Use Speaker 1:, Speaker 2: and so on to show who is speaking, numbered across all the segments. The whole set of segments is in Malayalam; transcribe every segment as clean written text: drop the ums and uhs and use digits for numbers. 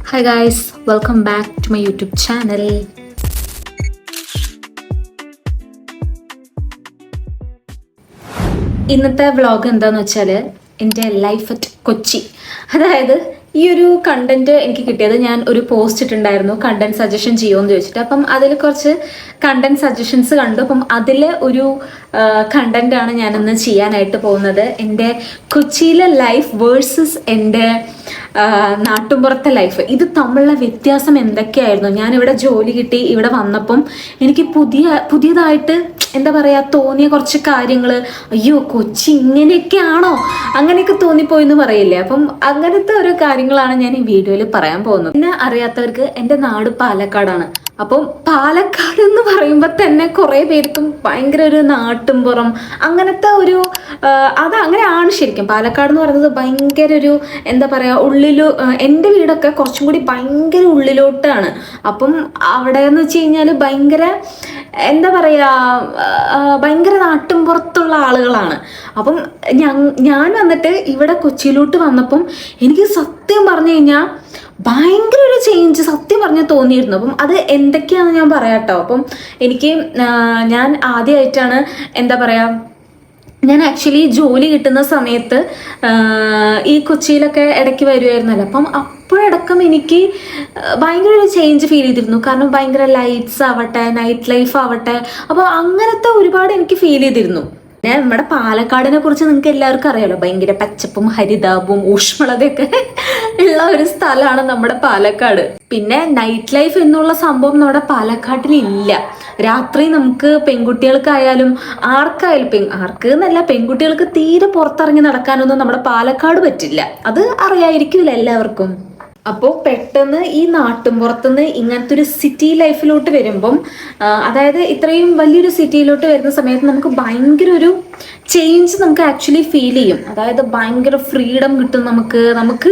Speaker 1: Hi guys, welcome back to my YouTube channel. ഇന്നത്തെ വ്ളോഗ് എന്താന്ന് വെച്ചാൽ എൻ്റെ ലൈഫ് അറ്റ് കൊച്ചി. അതായത് ഈ ഒരു കണ്ടന്റ് എനിക്ക് കിട്ടിയത് ഞാൻ ഒരു പോസ്റ്റ് ഇട്ടുണ്ടായിരുന്നു, കണ്ടന്റ് സജഷൻ ചെയ്യുമെന്ന് ചോദിച്ചിട്ട്. അപ്പം അതിൽ കുറച്ച് കണ്ടന്റ് സജഷൻസ് കണ്ടു. അപ്പം അതിൽ ഒരു കണ്ടന്റാണ് ഞാനിന്ന് ചെയ്യാനായിട്ട് പോകുന്നത്. എൻ്റെ കൊച്ചിയിലെ ലൈഫ് വേഴ്സസ് എൻ്റെ നാട്ടുമ്പുറത്തെ ലൈഫ്. ഇത് തമ്മിലുള്ള വ്യത്യാസം എന്തൊക്കെയായിരുന്നു? ഞാനിവിടെ ജോലി കിട്ടി ഇവിടെ വന്നപ്പം എനിക്ക് പുതിയതായിട്ട് എന്താ പറയുക തോന്നിയ കുറച്ച് കാര്യങ്ങൾ, അയ്യോ കൊച്ചി ഇങ്ങനെയൊക്കെയാണോ, അങ്ങനെയൊക്കെ തോന്നിപ്പോയെന്ന് പറയില്ലേ. അപ്പം അങ്ങനത്തെ ഓരോ കാര്യങ്ങളാണ് ഞാൻ ഈ വീഡിയോയിൽ പറയാൻ പോകുന്നത്. പിന്നെ അറിയാത്തവർക്ക് എൻ്റെ നാട് പാലക്കാടാണ്. അപ്പം പാലക്കാട് എന്ന് പറയുമ്പോൾ തന്നെ കുറേ പേർക്കും ഭയങ്കര ഒരു നാട്ടുംപുറം അങ്ങനത്തെ ഒരു അങ്ങനെയാണ് ശരിക്കും. പാലക്കാട് എന്ന് പറയുന്നത് ഭയങ്കര ഒരു എന്താ പറയുക എൻ്റെ വീടൊക്കെ കുറച്ചും കൂടി ഭയങ്കര ഉള്ളിലോട്ടാണ്. അപ്പം അവിടെ എന്ന് വെച്ച് കഴിഞ്ഞാൽ ഭയങ്കര എന്താ പറയുക ഭയങ്കര നാട്ടുംപുറത്തുള്ള ആളുകളാണ്. അപ്പം ഞാൻ വന്നിട്ട് ഇവിടെ കൊച്ചിയിലോട്ട് വന്നപ്പം എനിക്ക് സത്യം പറഞ്ഞു കഴിഞ്ഞാൽ ഭയങ്കര ഒരു ചേഞ്ച് സത്യം പറഞ്ഞാൽ തോന്നിയിരുന്നു. അപ്പം അത് എന്തൊക്കെയാണെന്ന് ഞാൻ പറയാട്ടോ. അപ്പം ഞാൻ ആദ്യമായിട്ടാണ് എന്താ പറയുക, ഞാൻ ആക്ച്വലി ജോലി കിട്ടുന്ന സമയത്ത് ഈ കൊച്ചിയിലൊക്കെ ഇടയ്ക്ക് വരുമായിരുന്നല്ലോ. അപ്പം അപ്പോഴടക്കം എനിക്ക് ഭയങ്കര ഒരു ചേഞ്ച് ഫീൽ ചെയ്തിരുന്നു. കാരണം ഭയങ്കര ലൈറ്റ്സ് ആവട്ടെ, നൈറ്റ് ലൈഫ് ആവട്ടെ, അപ്പോൾ അങ്ങനത്തെ ഒരുപാട് എനിക്ക് ഫീൽ ചെയ്തിരുന്നു. പിന്നെ നമ്മുടെ പാലക്കാടിനെ കുറിച്ച് നിങ്ങൾക്ക് എല്ലാവർക്കും അറിയാലോ, ഭയങ്കര പച്ചപ്പും ഹരിതാപവും ഊഷ്മളതയൊക്കെ ഉള്ള ഒരു സ്ഥലമാണ് നമ്മുടെ പാലക്കാട്. പിന്നെ നൈറ്റ് ലൈഫ് എന്നുള്ള സംഭവം നമ്മുടെ പാലക്കാട്ടിൽ ഇല്ല. രാത്രി നമുക്ക് പെൺകുട്ടികൾക്കായാലും ആർക്ക് എന്നല്ല, പെൺകുട്ടികൾക്ക് തീരെ പുറത്തിറങ്ങി നടക്കാനൊന്നും നമ്മുടെ പാലക്കാട് പറ്റില്ല. അത് അറിയായിരിക്കില്ല എല്ലാവർക്കും. അപ്പോൾ പെട്ടെന്ന് ഈ നാട്ടുമ്പുറത്തുനിന്ന് ഇങ്ങനത്തെ ഒരു സിറ്റി ലൈഫിലോട്ട് വരുമ്പം, അതായത് ഇത്രയും വലിയൊരു സിറ്റിയിലോട്ട് വരുന്ന സമയത്ത് നമുക്ക് ഭയങ്കര ഒരു ചേഞ്ച് നമുക്ക് ആക്ച്വലി ഫീൽ ചെയ്യും. അതായത് ഭയങ്കര ഫ്രീഡം കിട്ടും. നമുക്ക്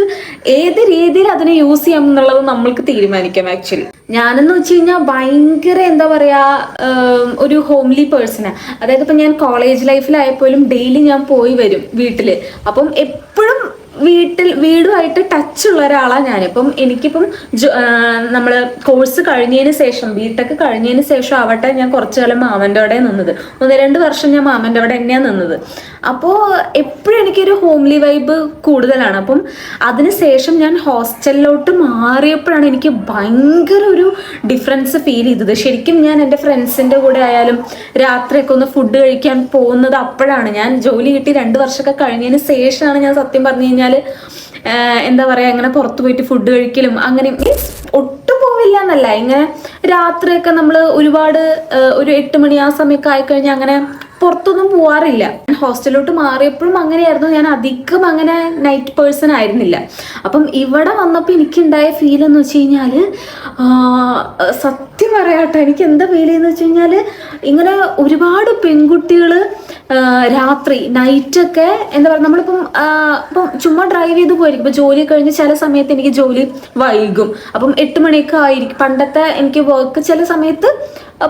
Speaker 1: ഏത് രീതിയിൽ അതിനെ യൂസ് ചെയ്യാം എന്നുള്ളത് നമ്മൾക്ക് തീരുമാനിക്കാം. ആക്ച്വലി ഞാനെന്ന് വെച്ച് കഴിഞ്ഞാൽ ഭയങ്കര എന്താ പറയുക ഒരു ഹോംലി പേഴ്സണാണ്. അതായത് ഇപ്പം ഞാൻ കോളേജ് ലൈഫിലായപ്പോലും ഡെയിലി ഞാൻ പോയി വരും വീട്ടിൽ. അപ്പം എപ്പോഴും വീടുമായിട്ട് ടച്ച് ഉള്ള ഒരാളാണ് ഞാനിപ്പം. എനിക്കിപ്പം നമ്മൾ കോഴ്സ് കഴിഞ്ഞതിന് ശേഷം, ബിടെക് കഴിഞ്ഞതിന് ശേഷം ആവട്ടെ, ഞാൻ കുറച്ചു കാലം മാമൻ്റെ അവിടെ നിന്നത്. 1-2 വർഷം ഞാൻ മാമൻ്റെ അവിടെ തന്നെയാണ് നിന്നത്. അപ്പോൾ എപ്പോഴും എനിക്കൊരു ഹോംലി വൈബ് കൂടുതലാണ്. അപ്പം അതിനുശേഷം ഞാൻ ഹോസ്റ്റലിലോട്ട് മാറിയപ്പോഴാണ് എനിക്ക് ഭയങ്കര ഒരു ഡിഫറൻസ് ഫീൽ ചെയ്തത്. ശരിക്കും ഞാൻ എൻ്റെ ഫ്രണ്ട്സിൻ്റെ കൂടെ ആയാലും രാത്രിയൊക്കെ ഒന്ന് ഫുഡ് കഴിക്കാൻ പോകുന്നത് അപ്പോഴാണ്. ഞാൻ ജോലി കിട്ടി 2 വർഷമൊക്കെ കഴിഞ്ഞതിന് ശേഷമാണ് ഞാൻ സത്യം പറഞ്ഞു കഴിഞ്ഞാൽ എന്താ പറയുക ഇങ്ങനെ പുറത്തു പോയിട്ട് ഫുഡ് കഴിക്കലും അങ്ങനെ മീൻസ് ഒട്ടും പോവില്ല എന്നല്ല, ഇങ്ങനെ രാത്രിയൊക്കെ നമ്മൾ ഒരുപാട് ഒരു 8 മണി ആ സമയമൊക്കെ ആയിക്കഴിഞ്ഞാൽ അങ്ങനെ പുറത്തൊന്നും പോവാറില്ല. ഹോസ്റ്റലിലോട്ട് മാറിയപ്പോഴും അങ്ങനെയായിരുന്നു. ഞാൻ അധികം അങ്ങനെ നൈറ്റ് പേഴ്സൺ ആയിരുന്നില്ല. അപ്പം ഇവിടെ വന്നപ്പോൾ എനിക്കുണ്ടായ ഫീൽ എന്ന് വെച്ച് കഴിഞ്ഞാൽ സത്യം പറയാട്ടോ, എനിക്ക് എന്താ ഫീൽ ചെയ്യുന്നത് വെച്ച് കഴിഞ്ഞാൽ ഇങ്ങനെ ഒരുപാട് പെൺകുട്ടികൾ രാത്രി നൈറ്റൊക്കെ എന്താ പറയുക, നമ്മളിപ്പം ചുമ്മാ ഡ്രൈവ് ചെയ്ത് പോയിരിക്കും. ഇപ്പം ജോലി കഴിഞ്ഞ് ചില സമയത്ത് എനിക്ക് ജോലി വൈകും. അപ്പം 8 മണിയൊക്കെ ആയിരിക്കും. പണ്ടത്തെ എനിക്ക് വർക്ക് ചില സമയത്ത്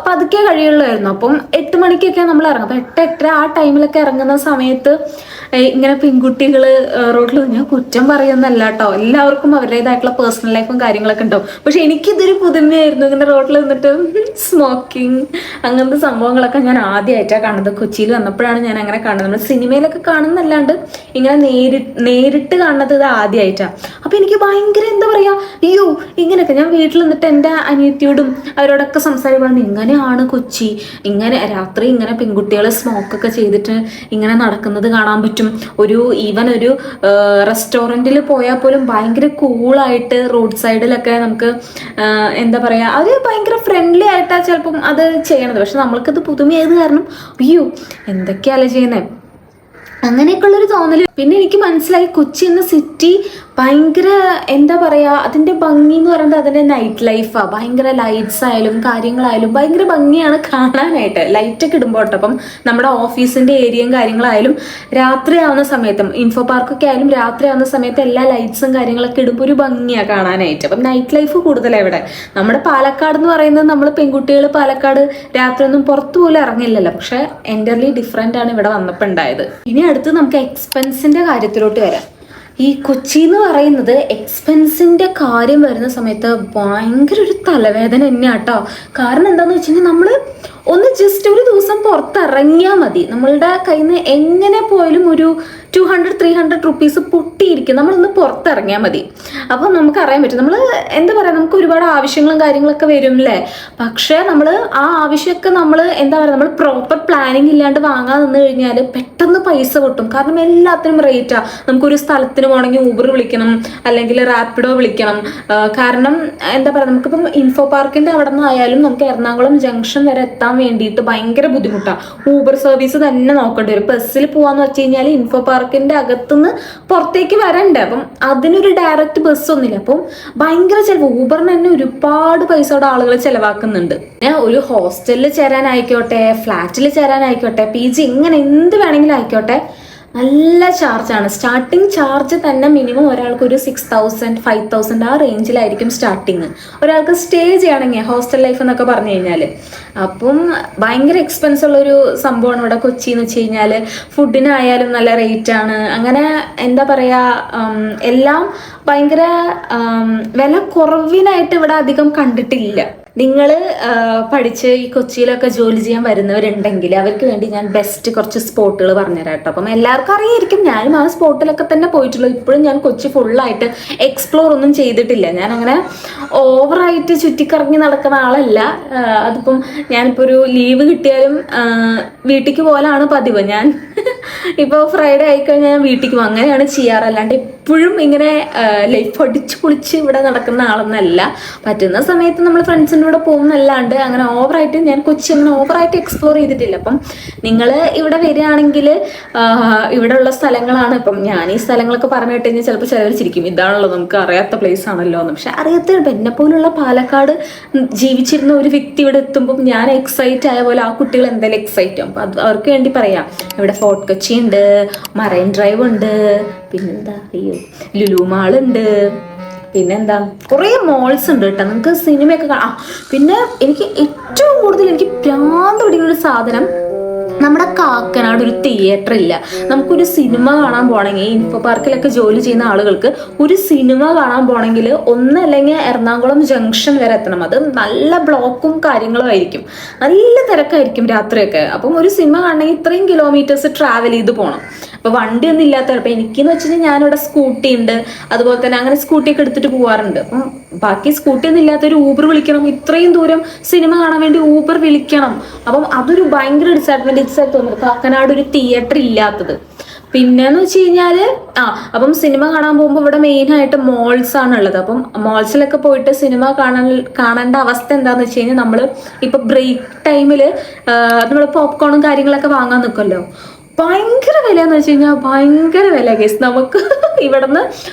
Speaker 1: പതുക്കെ കഴിയുള്ളായിരുന്നു. അപ്പം 8 മണിക്കൊക്കെ നമ്മൾ ഇറങ്ങും. അപ്പം 8-8:30 ആ ടൈമിലൊക്കെ ഇറങ്ങുന്ന സമയത്ത് ഇങ്ങനെ പെൺകുട്ടികൾ റോഡിൽ, ഞാൻ കുറ്റം പറയുന്നല്ല കേട്ടോ, എല്ലാവർക്കും അവരുടേതായിട്ടുള്ള പേഴ്സണൽ ലൈഫും കാര്യങ്ങളൊക്കെ ഉണ്ടാവും. പക്ഷെ എനിക്കിതൊരു പുതുമയായിരുന്നു. ഇങ്ങനെ റോഡിൽ നിന്നിട്ട് സ്മോക്കിങ് അങ്ങനത്തെ സംഭവങ്ങളൊക്കെ ഞാൻ ആദ്യമായിട്ടാണ് കാണുന്നത്. കൊച്ചിയിൽ വന്നപ്പോഴാണ് ഞാൻ അങ്ങനെ കാണുന്നത്. നമ്മൾ സിനിമയിലൊക്കെ കാണുന്നല്ലാണ്ട് ഇങ്ങനെ നേരിട്ട് കാണുന്നത് ഇത് ആദ്യമായിട്ടാണ്. അപ്പം എനിക്ക് ഭയങ്കര എന്താ പറയുക, അയ്യോ ഇങ്ങനെയൊക്കെ. ഞാൻ വീട്ടിൽ നിന്നിട്ട് എൻ്റെ അനിയത്തിയോടും അവരോടൊക്കെ സംസാരിക്കുമ്പോൾ ഇങ്ങനെയാണ് കൊച്ചി, ഇങ്ങനെ രാത്രി ഇങ്ങനെ പെൺകുട്ടികൾ സ്മോക്കൊക്കെ ചെയ്തിട്ട് ഇങ്ങനെ നടക്കുന്നത് കാണാൻ പറ്റും. ഈവൻ ഒരു റെസ്റ്റോറൻറ്റിൽ പോയാൽ പോലും ഭയങ്കര കൂളായിട്ട് റോഡ് സൈഡിലൊക്കെ നമുക്ക് എന്താ പറയുക, അത് ഭയങ്കര ഫ്രണ്ട്ലി ആയിട്ടാണ് ചിലപ്പം അത് ചെയ്യണത്. പക്ഷെ നമ്മൾക്കത് പുതുമയായത് കാരണം അയ്യോ എന്തൊക്കെയല്ലേ ചെയ്യുന്നത്, അങ്ങനെയൊക്കെയുള്ളൊരു തോന്നൽ. പിന്നെ എനിക്ക് മനസ്സിലായി കൊച്ചി എന്ന സിറ്റി ഭയങ്കര എന്താ പറയുക, അതിൻ്റെ ഭംഗി എന്ന് പറയുന്നത് അതിൻ്റെ നൈറ്റ് ലൈഫാണ്. ഭയങ്കര ലൈറ്റ്സ് ആയാലും കാര്യങ്ങളായാലും ഭയങ്കര ഭംഗിയാണ് കാണാനായിട്ട്. ലൈറ്റൊക്കെ ഇടുമ്പോൾ കേട്ടോ. അപ്പം നമ്മുടെ ഓഫീസിൻ്റെ ഏരിയയും കാര്യങ്ങളായാലും രാത്രി ആവുന്ന സമയത്തും ഇൻഫോ പാർക്കൊക്കെ ആയാലും രാത്രി ആവുന്ന സമയത്ത് എല്ലാ ലൈറ്റ്സും കാര്യങ്ങളൊക്കെ ഇടുമ്പോൾ ഒരു ഭംഗിയാണ് കാണാനായിട്ട്. അപ്പം നൈറ്റ് ലൈഫ് കൂടുതലാണ് ഇവിടെ. നമ്മുടെ പാലക്കാട് എന്ന് പറയുന്നത്, നമ്മൾ പെൺകുട്ടികൾ പാലക്കാട് രാത്രി ഒന്നും പുറത്തു പോലും ഇറങ്ങില്ലല്ലോ. പക്ഷെ എൻ്റർലി ഡിഫറെൻ്റ് ആണ് ഇവിടെ വന്നപ്പോൾ ഉണ്ടായത്. ഇനി അടുത്ത് നമുക്ക് എക്സ്പെൻസിൻ്റെ കാര്യത്തിലോട്ട് വരാം. ഈ കൊച്ചി എന്ന് പറയുന്നത് എക്സ്പെൻസിൻ്റെ കാര്യം വരുന്ന സമയത്ത് ഭയങ്കര ഒരു തലവേദന തന്നെയാട്ടോ. കാരണം എന്താണെന്ന് വെച്ച് കഴിഞ്ഞാൽ നമ്മൾ ഒന്ന് ജസ്റ്റ് ഒരു ദിവസം പുറത്തിറങ്ങിയാൽ മതി, നമ്മളുടെ കയ്യിൽ നിന്ന് എങ്ങനെ പോയാലും ഒരു 200-300 റുപ്പീസ് പൊട്ടിയിരിക്കും. നമ്മളൊന്ന് പുറത്തിറങ്ങിയാൽ മതി. അപ്പം നമുക്കറിയാൻ പറ്റും, നമ്മൾ എന്താ പറയുക, നമുക്ക് ഒരുപാട് ആവശ്യങ്ങളും കാര്യങ്ങളൊക്കെ വരും അല്ലേ. പക്ഷേ നമ്മൾ ആ ആവശ്യമൊക്കെ നമ്മൾ എന്താ പറയുക, നമ്മൾ പ്രോപ്പർ പ്ലാനിങ് ഇല്ലാണ്ട് വാങ്ങാൻ നിന്ന് കഴിഞ്ഞാൽ പെട്ടെന്ന് പൈസ പൊട്ടും. കാരണം എല്ലാത്തിനും റേറ്റാണ്. നമുക്കൊരു സ്ഥലത്തിന് പോകണമെങ്കിൽ ഊബർ വിളിക്കണം, അല്ലെങ്കിൽ റാപ്പിഡോ വിളിക്കണം. കാരണം എന്താ പറയുക, നമുക്കിപ്പം ഇൻഫോ പാർക്കിൻ്റെ അവിടെ നിന്നായാലും നമുക്ക് എറണാകുളം ജംഗ്ഷൻ വരെ എത്താൻ വേണ്ടിയിട്ട് ഭയങ്കര ബുദ്ധിമുട്ടാണ്. ഊബർ സർവീസ് തന്നെ നോക്കേണ്ടി വരും. ബസ്സിൽ പോകാന്ന് വെച്ച് കഴിഞ്ഞാൽ ഇൻഫോ പാർക്കിന്റെ അകത്തുനിന്ന് പുറത്തേക്ക് വരണ്ടേ, അപ്പം അതിനൊരു ഡയറക്റ്റ് ബസ്സൊന്നുമില്ല. അപ്പം ഭയങ്കര ചിലവ്. ഊബറിന് തന്നെ ഒരുപാട് പൈസയുടെ ആളുകൾ ചിലവാക്കുന്നുണ്ട്. പിന്നെ ഒരു ഹോസ്റ്റലിൽ ചേരാനായിക്കോട്ടെ, ഫ്ലാറ്റിൽ ചേരാനായിക്കോട്ടെ, PG ഇങ്ങനെ എന്ത് വേണമെങ്കിലും ആയിക്കോട്ടെ, നല്ല ചാർജാണ്. സ്റ്റാർട്ടിങ് ചാർജ് തന്നെ മിനിമം ഒരാൾക്ക് ഒരു 6,000-5,000 ആ റേഞ്ചിലായിരിക്കും സ്റ്റാർട്ടിങ്. ഒരാൾക്ക് സ്റ്റേ ചെയ്യണമെങ്കിൽ ഹോസ്റ്റൽ ലൈഫ് എന്നൊക്കെ പറഞ്ഞു കഴിഞ്ഞാൽ. അപ്പം ഭയങ്കര എക്സ്പെൻസ് ഉള്ളൊരു സംഭവമാണ് ഇവിടെ കൊച്ചി എന്ന് വെച്ച് കഴിഞ്ഞാൽ. ഫുഡിനായാലും നല്ല റേറ്റാണ്. അങ്ങനെ എന്താ പറയുക, എല്ലാം ഭയങ്കര വില കുറവിനായിട്ട് ഇവിടെ അധികം കണ്ടിട്ടില്ല. നിങ്ങൾ പഠിച്ച് ഈ കൊച്ചിയിലൊക്കെ ജോലി ചെയ്യാൻ വരുന്നവരുണ്ടെങ്കിൽ അവർക്ക് വേണ്ടി ഞാൻ ബെസ്റ്റ് കുറച്ച് സ്പോട്ടുകൾ പറഞ്ഞുതരാം കേട്ടോ. അപ്പം എല്ലാവർക്കും അറിയായിരിക്കും, ഞാനും ആ സ്പോട്ടിലൊക്കെ തന്നെ പോയിട്ടുള്ളൂ. ഇപ്പോഴും ഞാൻ കൊച്ചി ഫുള്ളായിട്ട് എക്സ്പ്ലോർ ഒന്നും ചെയ്തിട്ടില്ല. ഞാൻ അങ്ങനെ ഓവറായിട്ട് ചുറ്റിക്കറങ്ങി നടക്കുന്ന ആളല്ല. അതിപ്പം ഞാനിപ്പോൾ ഒരു ലീവ് കിട്ടിയാലും വീട്ടിലേക്ക് പോലാണ് പതിവ്. ഞാൻ ഇപ്പോൾ ഫ്രൈഡേ ആയിക്കഴിഞ്ഞാൽ ഞാൻ വീട്ടിലേക്ക് പോകും. അങ്ങനെയാണ് ചെയ്യാറ്. അല്ലാണ്ട് എപ്പോഴും ഇങ്ങനെ ലൈഫ് അടിച്ച് പൊളിച്ച് ഇവിടെ നടക്കുന്ന ആളൊന്നല്ല. പറ്റുന്ന സമയത്ത് നമ്മൾ ഫ്രണ്ട്സിൻ്റെ കൂടെ പോകുന്നല്ലാണ്ട് അങ്ങനെ ഓവറായിട്ട് ഞാൻ കൊച്ചി അങ്ങനെ ഓവറായിട്ട് എക്സ്പ്ലോർ ചെയ്തിട്ടില്ല. അപ്പം നിങ്ങൾ ഇവിടെ വരികയാണെങ്കിൽ ഇവിടെ ഉള്ള സ്ഥലങ്ങളാണ്. ഇപ്പം ഞാൻ ഈ സ്ഥലങ്ങളൊക്കെ പറഞ്ഞു കേട്ട് കഴിഞ്ഞാൽ ചിലപ്പോൾ ചിലവർ ചിരിക്കും, ഇതാണല്ലോ നമുക്ക് അറിയാത്ത പ്ലേസ് ആണല്ലോ എന്ന്. പക്ഷെ അറിയാത്ത എന്നെ പോലുള്ള പാലക്കാട് ജീവിച്ചിരുന്ന ഒരു വ്യക്തി ഇവിടെ എത്തുമ്പം ഞാൻ എക്സൈറ്റ് ആയ പോലെ ആ കുട്ടികൾ എന്തായാലും എക്സൈറ്റ് ആവും. അപ്പം അത് അവർക്ക് വേണ്ടി പറയാം. ഇവിടെ ഫോർട്ട് കൊച്ചി ഉണ്ട്, മറൈൻ ഡ്രൈവ് ഉണ്ട്, പിന്നെന്താ ലുലു മാൾ ഉണ്ട്, പിന്നെന്താ കുറേ മോൾസ് ഉണ്ട് കേട്ടോ. നിങ്ങൾക്ക് സിനിമയൊക്കെ കാണാം. പിന്നെ എനിക്ക് ഏറ്റവും കൂടുതൽ എനിക്ക് ഭ്രാന്ത് പിടിക്കുന്ന ഒരു സാധനം, നമ്മുടെ കാക്കനാട് ഒരു തിയേറ്റർ ഇല്ല. നമുക്കൊരു സിനിമ കാണാൻ പോകണമെങ്കിൽ ഇൻഫോ പാർക്കിലൊക്കെ ജോലി ചെയ്യുന്ന ആളുകൾക്ക് ഒരു സിനിമ കാണാൻ പോകണമെങ്കിൽ ഒന്നല്ലെങ്കിൽ എറണാകുളം ജംഗ്ഷൻ വരെ എത്തണം. അത് നല്ല ബ്ലോക്കും കാര്യങ്ങളും ആയിരിക്കും, നല്ല തിരക്കായിരിക്കും രാത്രിയൊക്കെ. അപ്പം ഒരു സിനിമ കാണണമെങ്കിൽ ഇത്രയും കിലോമീറ്റേഴ്സ് ട്രാവൽ ചെയ്ത് പോകണം. അപ്പോൾ വണ്ടിയൊന്നും ഇല്ലാത്തവർ, ഇപ്പം എനിക്കെന്ന് വെച്ച് കഴിഞ്ഞാൽ ഞാനിവിടെ സ്കൂട്ടി ഉണ്ട്, അതുപോലെ തന്നെ അങ്ങനെ സ്കൂട്ടിയൊക്കെ എടുത്തിട്ട് പോകാറുണ്ട്. അപ്പം ബാക്കി സ്കൂട്ടി ഒന്നും ഇല്ലാത്തൊരു ഊബർ വിളിക്കണം. ഇത്രയും ദൂരം സിനിമ കാണാൻ വേണ്ടി ഊബർ വിളിക്കണം. അപ്പം അതൊരു ഭയങ്കര ഡിസഡ്വാൻറ്റേജ് ആയി തോന്നുന്നു കാക്കനാട് ഒരു തിയേറ്റർ ഇല്ലാത്തത്. പിന്നെന്ന് വെച്ച് കഴിഞ്ഞാൽ അപ്പം സിനിമ കാണാൻ പോകുമ്പോൾ ഇവിടെ മെയിനായിട്ട് മോൾസ് ആണ് ഉള്ളത്. അപ്പം മോൾസിലൊക്കെ പോയിട്ട് സിനിമ കാണേണ്ട അവസ്ഥ എന്താണെന്ന് വെച്ച് കഴിഞ്ഞാൽ, നമ്മൾ ഇപ്പം ബ്രേക്ക് ടൈമിൽ നമ്മൾ പോപ്കോണും കാര്യങ്ങളൊക്കെ വാങ്ങാൻ നിൽക്കുമല്ലോ, ഭയങ്കര വിലയെന്ന് വെച്ച് കഴിഞ്ഞാൽ ഭയങ്കര വില കേസ്. നമുക്ക് ഇവിടുന്ന്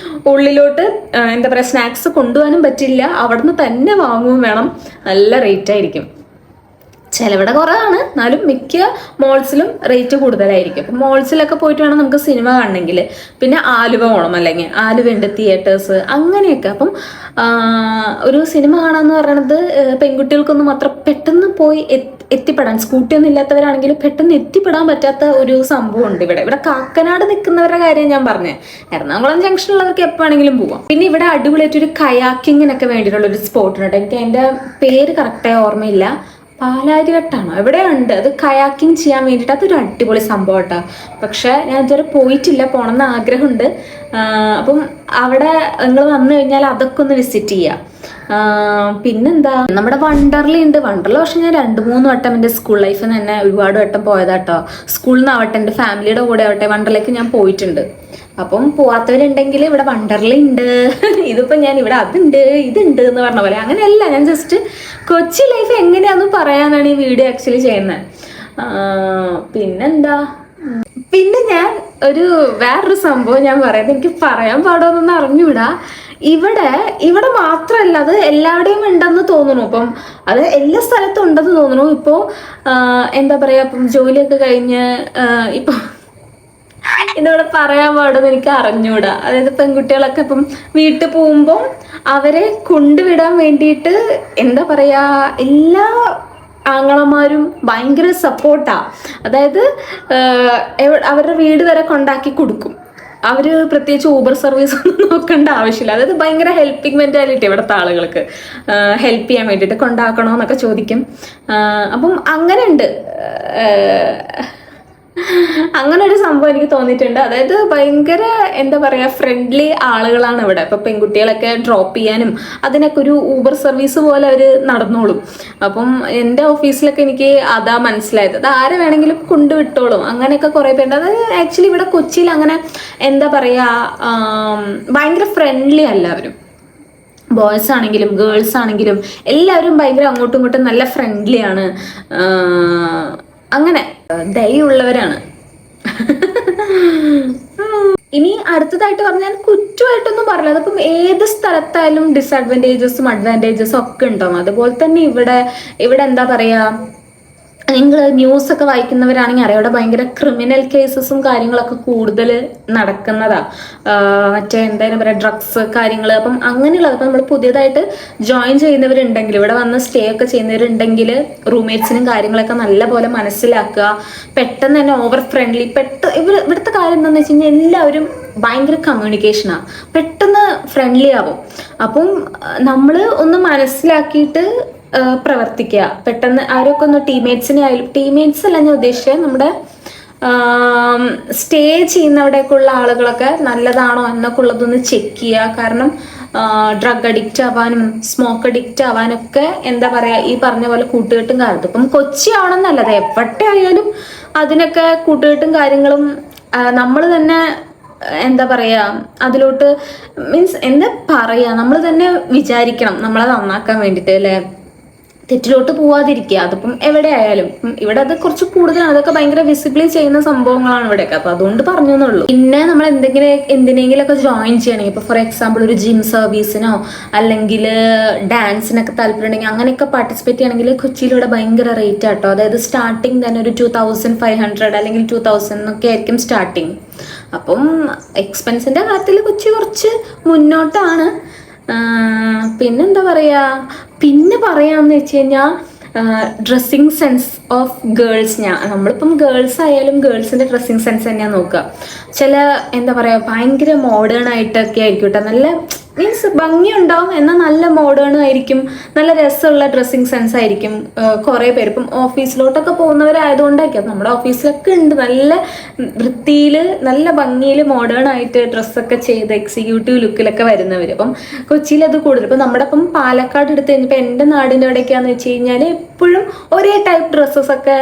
Speaker 1: ഉള്ളിലോട്ട് എന്താ പറയുക സ്നാക്സ് കൊണ്ടുപോകാനും പറ്റില്ല, അവിടുന്ന് തന്നെ വാങ്ങുകയും വേണം. നല്ല റേറ്റ് ആയിരിക്കും. ചിലവിടെ കുറവാണ്, എന്നാലും മിക്ക മോൾസിലും റേറ്റ് കൂടുതലായിരിക്കും. അപ്പം മോൾസിലൊക്കെ പോയിട്ട് വേണം നമുക്ക് സിനിമ കാണണമെങ്കിൽ. പിന്നെ ആലുവ പോകണം, അല്ലെങ്കിൽ ആലുവയുണ്ട് തിയേറ്റേഴ്സ് അങ്ങനെയൊക്കെ. അപ്പം ഒരു സിനിമ കാണാമെന്ന് പറയുന്നത് പെൺകുട്ടികൾക്കൊന്നും അത്ര പെട്ടെന്ന് പോയി എത്തിപ്പെടാൻ, സ്കൂട്ടി ഒന്നും ഇല്ലാത്തവരാണെങ്കിൽ പെട്ടെന്ന് എത്തിപ്പെടാൻ പറ്റാത്ത ഒരു സംഭവം ഉണ്ട് ഇവിടെ. കാക്കനാട് നിൽക്കുന്നവരുടെ കാര്യം ഞാൻ പറഞ്ഞത്. എറണാകുളം ജംഗ്ഷനിലുള്ളവർക്ക് എപ്പോൾ വേണമെങ്കിലും പോവാം. പിന്നെ ഇവിടെ അടിപൊളിയായിട്ടൊരു കയാക്കിങ്ങിനൊക്കെ വേണ്ടിയിട്ടുള്ള ഒരു സ്പോട്ടുണ്ട്. എനിക്ക് അതിൻ്റെ പേര് കറക്റ്റായി ഓർമ്മയില്ല. പാലാരിവട്ടാണോ എവിടെയുണ്ട്, അത് കയാക്കിങ് ചെയ്യാൻ വേണ്ടിയിട്ട്. അതൊരു അടിപൊളി സംഭവം കേട്ടോ. പക്ഷെ ഞാൻ ഇതുവരെ പോയിട്ടില്ല, പോകണമെന്ന് ആഗ്രഹമുണ്ട്. അപ്പം അവിടെ നിങ്ങൾ വന്നു കഴിഞ്ഞാൽ അതൊക്കെ ഒന്ന് വിസിറ്റ് ചെയ്യാം. പിന്നെന്താ, നമ്മുടെ വണ്ടർല ഉണ്ട്. വണ്ടർല പക്ഷെ ഞാൻ 2-3 വട്ടം എൻ്റെ സ്കൂൾ ലൈഫിൽ തന്നെ ഒരുപാട് വട്ടം പോയതാട്ടോ. സ്കൂളിൽ നിന്നാവട്ടെ എൻ്റെ ഫാമിലിയുടെ കൂടെ ആവട്ടെ വണ്ടർലേക്ക് ഞാൻ പോയിട്ടുണ്ട്. അപ്പം പോവാത്തവരുണ്ടെങ്കിൽ ഇവിടെ വണ്ടർല ഉണ്ട്. ഇതിപ്പോൾ ഞാൻ ഇവിടെ അതുണ്ട് ഇതുണ്ട് എന്ന് പറഞ്ഞ പോലെ അങ്ങനെയല്ല, ഞാൻ ജസ്റ്റ് കൊച്ചി ലൈഫ് എങ്ങനെയാണെന്ന് പറയാനാണ് ഈ വീഡിയോ ആക്ച്വലി ചെയ്യുന്നത്. പിന്നെന്താ, പിന്നെ ഞാൻ വേറൊരു സംഭവം ഞാൻ പറയുന്നത്, എനിക്ക് പറയാൻ പാടുമെന്നൊന്നും അറിഞ്ഞൂടാ. ഇവിടെ മാത്രമല്ല, അത് എല്ലാവിടെയും ഉണ്ടെന്ന് തോന്നുന്നു. അപ്പം അത് എല്ലാ സ്ഥലത്തും ഉണ്ടെന്ന് തോന്നുന്നു. ഇപ്പോൾ എന്താ പറയുക, ഇപ്പം ജോലിയൊക്കെ കഴിഞ്ഞ് ഇപ്പം ഇതിവിടെ പറയാൻ പാടുമെന്ന് എനിക്ക് അറിഞ്ഞൂടാ. അതായത് പെൺകുട്ടികളൊക്കെ ഇപ്പം വീട്ടിൽ പോകുമ്പോൾ അവരെ കൊണ്ടുവിടാൻ വേണ്ടിയിട്ട് എന്താ പറയുക, എല്ലാ ആങ്ങളമാരും ഭയങ്കര സപ്പോർട്ടാണ്. അതായത് അവരുടെ വീട് വരെ കൊണ്ടാക്കി കൊടുക്കും. അവർ പ്രത്യേകിച്ച് ഊബർ സർവീസ് ഒന്നും നോക്കേണ്ട ആവശ്യമില്ല. അതായത് ഭയങ്കര ഹെൽപ്പിംഗ് മെൻറ്റാലിറ്റി ഇവിടുത്തെ ആളുകൾക്ക്, ഹെൽപ്പ് ചെയ്യാൻ വേണ്ടിയിട്ട് കൊണ്ടാക്കണോ എന്നൊക്കെ ചോദിക്കും. അപ്പം അങ്ങനെ ഉണ്ട്, അങ്ങനെ ഒരു സംഭവം എനിക്ക് തോന്നിയിട്ടുണ്ട്. അതായത് ഭയങ്കര എന്താ പറയുക, ഫ്രണ്ട്ലി ആളുകളാണ് ഇവിടെ. ഇപ്പം പെൺകുട്ടികളൊക്കെ ഡ്രോപ്പ് ചെയ്യാനും അതിനൊക്കെ ഒരു ഊബർ സർവീസ് പോലെ അവർ നടന്നോളും. അപ്പം എൻ്റെ ഓഫീസിലൊക്കെ എനിക്ക് അതാ മനസ്സിലായത്, അത് ആരെ വേണമെങ്കിലും കൊണ്ടുവിട്ടോളും. അങ്ങനെയൊക്കെ കുറേ പേരുണ്ട്. അതായത് ആക്ച്വലി ഇവിടെ കൊച്ചിയിൽ അങ്ങനെ എന്താ പറയുക, ഭയങ്കര ഫ്രണ്ട്ലി എല്ലാവരും, ബോയ്സ് ആണെങ്കിലും ഗേൾസ് ആണെങ്കിലും എല്ലാവരും ഭയങ്കര അങ്ങോട്ടും ഇങ്ങോട്ടും നല്ല ഫ്രണ്ട്ലി ആണ്, അങ്ങനെ ദയുള്ളവരാണ്. ഇനി അടുത്തതായിട്ട് പറഞ്ഞാൽ കുറ്റമായിട്ടൊന്നും പറയില്ല. അതിപ്പം ഏത് സ്ഥലത്തായാലും ഡിസഡ്വാൻറ്റേജസും അഡ്വാൻറ്റേജസും ഒക്കെ ഉണ്ടാവും. അതുപോലെ തന്നെ ഇവിടെ എന്താ പറയാ, നിങ്ങൾ ന്യൂസൊക്കെ വായിക്കുന്നവരാണെങ്കിൽ അറിയാം, അവിടെ ഭയങ്കര ക്രിമിനൽ കേസസും കാര്യങ്ങളൊക്കെ കൂടുതൽ നടക്കുന്നതാ. മറ്റേ എന്തായാലും പറയാം, ഡ്രഗ്സ് കാര്യങ്ങൾ. അപ്പം അങ്ങനെയുള്ളത്, അപ്പം നമ്മൾ പുതിയതായിട്ട് ജോയിൻ ചെയ്യുന്നവരുണ്ടെങ്കിൽ, ഇവിടെ വന്ന് സ്റ്റേ ഒക്കെ ചെയ്യുന്നവരുണ്ടെങ്കിൽ റൂംമേറ്റ്സിനും കാര്യങ്ങളൊക്കെ നല്ലപോലെ മനസ്സിലാക്കുക. പെട്ടെന്ന് തന്നെ ഓവർ ഫ്രണ്ട്ലി, ഇവിടുത്തെ കാര്യം എന്താണെന്ന് വെച്ച് കഴിഞ്ഞാൽ എല്ലാവരും ഭയങ്കര കമ്മ്യൂണിക്കേഷനാണ്, പെട്ടെന്ന് ഫ്രണ്ട്ലി ആവും. അപ്പം നമ്മൾ ഒന്ന് മനസ്സിലാക്കിയിട്ട് പ്രവർത്തിക്കുക. പെട്ടെന്ന് ആരൊക്കെ ഒന്ന് ടീംമേറ്റ്സിനെ ആയാലും, ടീംമേറ്റ്സ് അല്ല ഞാൻ ഉദ്ദേശിച്ചത്, നമ്മുടെ സ്റ്റേ ചെയ്യുന്നവിടേക്കുള്ള ആളുകളൊക്കെ നല്ലതാണോ എന്നൊക്കെ ഉള്ളതൊന്ന് ചെക്ക് ചെയ്യുക. കാരണം ഡ്രഗ് അഡിക്റ്റ് ആവാനും സ്മോക്ക് അഡിക്റ്റ് ആവാനൊക്കെ എന്താ പറയുക, ഈ പറഞ്ഞ പോലെ കൂട്ടുകെട്ടും കാലത്തും, ഇപ്പം കൊച്ചി ആവണമെന്നല്ലത് എവിടെ ആയാലും അതിനൊക്കെ കൂട്ടുകെട്ടും കാര്യങ്ങളും നമ്മൾ തന്നെ എന്താ പറയുക, അതിലോട്ട് മീൻസ് എന്താ പറയുക, നമ്മൾ തന്നെ വിചാരിക്കണം നമ്മളെ നന്നാക്കാൻ വേണ്ടിയിട്ട്, അല്ലേ? തെറ്റിലോട്ട് പോവാതിരിക്കുക. അതിപ്പം എവിടെ ആയാലും, ഇവിടെ അത് കുറച്ച് കൂടുതലാണ്, അതൊക്കെ ഭയങ്കര വിസിബിളി ചെയ്യുന്ന സംഭവങ്ങളാണ് ഇവിടെയൊക്കെ. അപ്പൊ അതുകൊണ്ട് പറഞ്ഞു എന്നുള്ളൂ. പിന്നെ നമ്മൾ എന്തിനെങ്കിലൊക്കെ ജോയിൻ ചെയ്യണമെങ്കിൽ, ഇപ്പൊ ഫോർ എക്സാമ്പിൾ ഒരു ജിം സർവീസിനോ അല്ലെങ്കിൽ ഡാൻസിനൊക്കെ താല്പര്യമുണ്ടെങ്കിൽ അങ്ങനെയൊക്കെ പാർട്ടിസിപ്പേറ്റ് ചെയ്യണമെങ്കിൽ കൊച്ചിയിലൂടെ ഭയങ്കര റേറ്റ് ആട്ടോ. അതായത് സ്റ്റാർട്ടിങ് തന്നെ ഒരു 2500 അല്ലെങ്കിൽ 2000 എന്നൊക്കെ ആയിരിക്കും സ്റ്റാർട്ടിങ്. അപ്പം എക്സ്പെൻസിന്റെ കാര്യത്തിൽ കൊച്ചി കുറച്ച് മുന്നോട്ടാണ്. പിന്നെന്താ പറയാ, പിന്നെ പറയാന്ന് വെച്ച് കഴിഞ്ഞാൽ ഡ്രസ്സിങ് സെൻസ് ഓഫ് ഗേൾസ്. നമ്മളിപ്പം ഗേൾസ് ആയാലും ഗേൾസിന്റെ ഡ്രസ്സിങ് സെൻസ് തന്നെയാണ് നോക്കുക. ചില എന്താ പറയാ, ഭയങ്കര മോഡേൺ ആയിട്ടൊക്കെ ആയിരിക്കും കേട്ടോ, നല്ല മീൻസ് ഭംഗിയുണ്ടാവും, എന്നാൽ നല്ല മോഡേൺ ആയിരിക്കും, നല്ല രസമുള്ള ഡ്രസ്സിങ് സെൻസ് ആയിരിക്കും കുറേ പേര്. ഇപ്പം ഓഫീസിലോട്ടൊക്കെ പോകുന്നവരായതുകൊണ്ടായിരിക്കും, നമ്മുടെ ഓഫീസിലൊക്കെ ഉണ്ട് നല്ല വൃത്തിയിൽ നല്ല ഭംഗിയിൽ മോഡേൺ ആയിട്ട് ഡ്രസ്സൊക്കെ ചെയ്ത് എക്സിക്യൂട്ടീവ് ലുക്കിലൊക്കെ വരുന്നവർ. അപ്പം കൊച്ചിയിൽ അത് കൂടുതൽ. ഇപ്പം നമ്മുടെ ഇപ്പം പാലക്കാട് എടുത്ത് കഴിഞ്ഞപ്പോൾ എൻ്റെ നാടിൻ്റെ അവിടെയൊക്കെയാന്ന് വെച്ച് കഴിഞ്ഞാൽ എപ്പോഴും ഒരേ ടൈപ്പ് ഡ്രസ്സസ് ഒക്കെ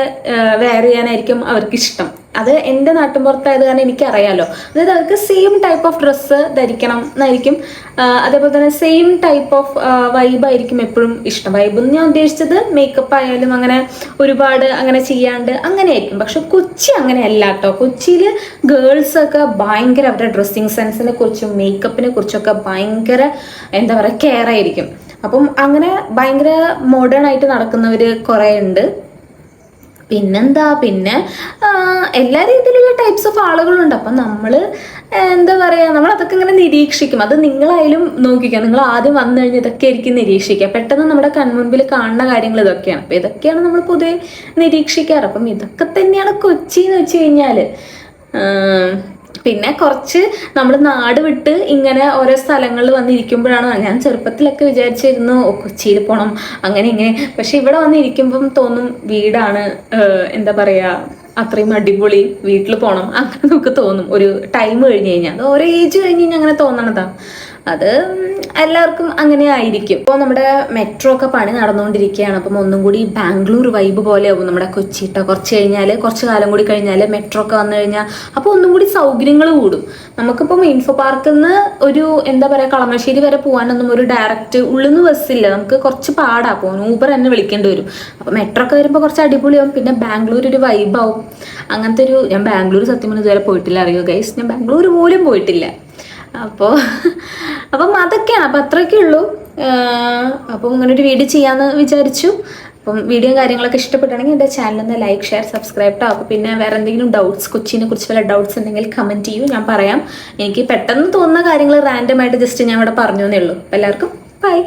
Speaker 1: വെയർ ചെയ്യാനായിരിക്കും അവർക്ക് ഇഷ്ടം. അത് എൻ്റെ നാട്ടിൻപുറത്തായത് കാരണം എനിക്കറിയാലോ. അതായത് അവർക്ക് സെയിം ടൈപ്പ് ഓഫ് ഡ്രസ്സ് ധരിക്കണം എന്നായിരിക്കും. അതേപോലെ തന്നെ സെയിം ടൈപ്പ് ഓഫ് വൈബായിരിക്കും എപ്പോഴും ഇഷ്ടം. വൈബ് എന്ന് ഞാൻ ഉദ്ദേശിച്ചത് മേക്കപ്പ് ആയാലും അങ്ങനെ ഒരുപാട് അങ്ങനെ ചെയ്യാണ്ട് അങ്ങനെയായിരിക്കും. പക്ഷെ കൊച്ചി അങ്ങനെയല്ല കേട്ടോ. കൊച്ചിയിൽ ഗേൾസൊക്കെ ഭയങ്കര അവരുടെ ഡ്രസ്സിങ് സെൻസിനെ കുറിച്ചും മേക്കപ്പിനെ കുറിച്ചൊക്കെ ഭയങ്കര എന്താ പറയുക കെയർ ആയിരിക്കും. അപ്പം അങ്ങനെ ഭയങ്കര മോഡേൺ ആയിട്ട് നടക്കുന്നവർ കുറേ ഉണ്ട്. പിന്നെന്താ, പിന്നെ എല്ലാ രീതിയിലുള്ള ടൈപ്സ് ഓഫ് ആളുകളുണ്ട്. അപ്പം നമ്മൾ എന്താ പറയുക, നമ്മൾ അതൊക്കെ ഇങ്ങനെ നിരീക്ഷിക്കും. അത് നിങ്ങളായാലും നോക്കിക്കുക. നിങ്ങൾ ആദ്യം വന്നു കഴിഞ്ഞാൽ ഇതൊക്കെ ആയിരിക്കും നിരീക്ഷിക്കുക. പെട്ടെന്ന് നമ്മുടെ കൺമുൻപിൽ കാണുന്ന കാര്യങ്ങൾ ഇതൊക്കെയാണ്. അപ്പം ഇതൊക്കെയാണ് നമ്മൾ പൊതുവെ നിരീക്ഷിക്കാറ്. അപ്പം ഇതൊക്കെ തന്നെയാണ് കൊച്ചി എന്ന് വെച്ച് കഴിഞ്ഞാൽ. പിന്നെ കുറച്ച് നമ്മൾ നാട് വിട്ട് ഇങ്ങനെ ഓരോ സ്ഥലങ്ങളിൽ വന്നിരിക്കുമ്പോഴാണ്, ഞാൻ ചെറുപ്പത്തിലൊക്കെ വിചാരിച്ചിരുന്നു കൊച്ചിയിൽ പോകണം അങ്ങനെ ഇങ്ങനെ. പക്ഷെ ഇവിടെ വന്നിരിക്കുമ്പം തോന്നും വീടാണ് എന്താ പറയുക അത്രയും അടിപൊളി, വീട്ടിൽ പോകണം അങ്ങനെ നമുക്ക് തോന്നും ഒരു ടൈം കഴിഞ്ഞ് കഴിഞ്ഞാൽ. അത് ഓരോ ഏജ് കഴിഞ്ഞ് കഴിഞ്ഞാൽ അങ്ങനെ തോന്നണതാ. അത് എല്ലാവർക്കും അങ്ങനെ ആയിരിക്കും. ഇപ്പോൾ നമ്മുടെ മെട്രോ ഒക്കെ പണി നടന്നുകൊണ്ടിരിക്കുകയാണ്. അപ്പം ഒന്നും കൂടി ബാംഗ്ലൂർ വൈബ് പോലെ ആവും നമ്മുടെ കൊച്ചിട്ടോ. കുറച്ച് കാലം കൂടി കഴിഞ്ഞാൽ മെട്രോ ഒക്കെ വന്നു കഴിഞ്ഞാൽ അപ്പോൾ ഒന്നും കൂടി സൗകര്യങ്ങൾ കൂടും. നമുക്കിപ്പം ഇൻഫോ പാർക്കിൽ നിന്ന് ഒരു എന്താ പറയുക കളമശ്ശേരി വരെ പോകാനൊന്നും ഒരു ഡയറക്റ്റ് ഉള്ളിൽ നിന്ന് ബസ്സില്ല. നമുക്ക് കുറച്ച് പാടാ പോകാൻ, ഊബർ തന്നെ വിളിക്കേണ്ടി വരും. അപ്പം മെട്രോ ഒക്കെ വരുമ്പോൾ കുറച്ച് അടിപൊളിയാവും. പിന്നെ ബാംഗ്ലൂർ ഒരു വൈബാവും. അങ്ങനത്തെ ഒരു, ഞാൻ ബാംഗ്ലൂർ സത്യം പറഞ്ഞാൽ ഇതുവരെ പോയിട്ടില്ല, അറിയോ ഗൈസ്, ഞാൻ ബാംഗ്ലൂർ പോലും പോയിട്ടില്ല. അപ്പം അതൊക്കെയാണ്. അപ്പം അത്രയൊക്കെ ഉള്ളൂ. അപ്പം ഇങ്ങനെ ഒരു വീഡിയോ ചെയ്യാമെന്ന് വിചാരിച്ചു. അപ്പം വീഡിയോയും കാര്യങ്ങളൊക്കെ ഇഷ്ടപ്പെട്ടാണെങ്കിൽ എൻ്റെ ചാനലൊന്ന് ലൈക്ക്, ഷെയർ, സബ്സ്ക്രൈബ് ട്ടോ. അപ്പോൾ പിന്നെ വേറെ എന്തെങ്കിലും ഡൗട്ട്സ്, കൊച്ചിനെ കുറിച്ച് വല്ല ഡൗട്ട്സ് ഉണ്ടെങ്കിൽ കമൻറ്റ് ചെയ്യൂ, ഞാൻ പറയാം. എനിക്ക് പെട്ടെന്ന് തോന്നുന്ന കാര്യങ്ങൾ റാൻഡമായിട്ട് ജസ്റ്റ് ഞാൻ ഇവിടെ പറഞ്ഞു എന്നേ ഉള്ളൂ. അപ്പോൾ എല്ലാവർക്കും ബൈ.